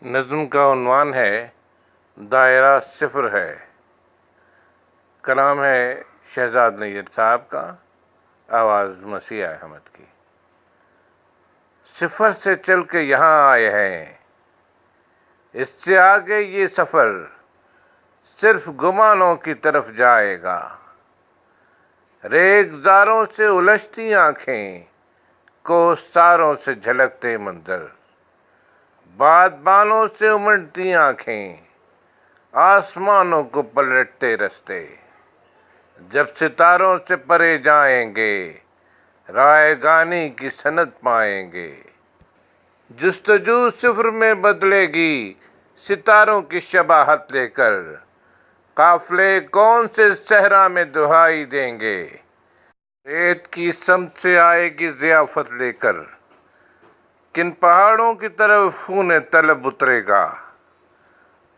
नज़्म का उन्वान है दायरा सिफ़र है। कलाम है शहजाद नैयर साहब का, आवाज़ मसीह अहमद की। सिफ़र से चल के यहाँ आए हैं, इससे आगे ये सफ़र सिर्फ गुमानों की तरफ जाएगा। रेगज़ारों से उलझती आँखें, कोसारों से झलकते मंजर, बादबानों से उमड़ती आँखें, आसमानों को पलटते रस्ते। जब सितारों से परे जाएंगे, रायगानी की सनद पाएंगे। जुस्तजू सिफ़र में बदलेगी, सितारों की शबाहत लेकर। काफ़िले कौन से सहरा में दुहाई देंगे, रेत की समत से आएगी ज़ियाफ़त लेकर। किन पहाड़ों की तरफ खून तलब उतरेगा,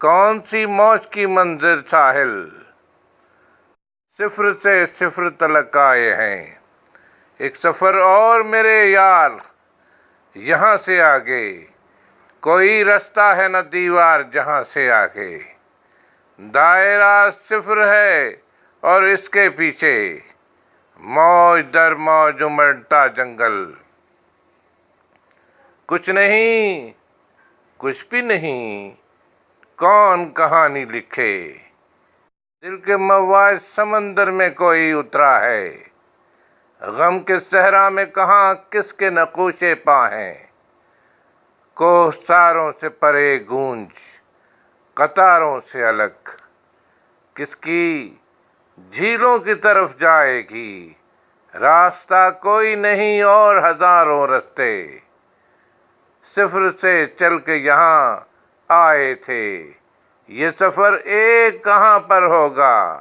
कौन सी मौज की मंजिल साहिल। सिफ़र से सिफ़र तलक आए हैं, एक सफ़र और मेरे यार। यहाँ से आगे कोई रास्ता है न दीवार, जहाँ से आगे दायरा सिफ़र है और इसके पीछे मौज दर मौज उमड़ता जंगल। कुछ नहीं, कुछ भी नहीं, कौन कहानी लिखे। दिल के मवाज समंदर में कोई उतरा है, गम के सहरा में कहाँ किसके नक़ूशे पा हैं। कोहसारों से परे गूंज, कतारों से अलग, किसकी झीलों की तरफ जाएगी। रास्ता कोई नहीं और हजारों रास्ते, सिफ़र से चल के यहाँ आए थे। ये सफ़र एक कहाँ पर होगा,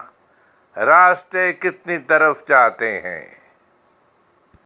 रास्ते कितनी तरफ जाते हैं।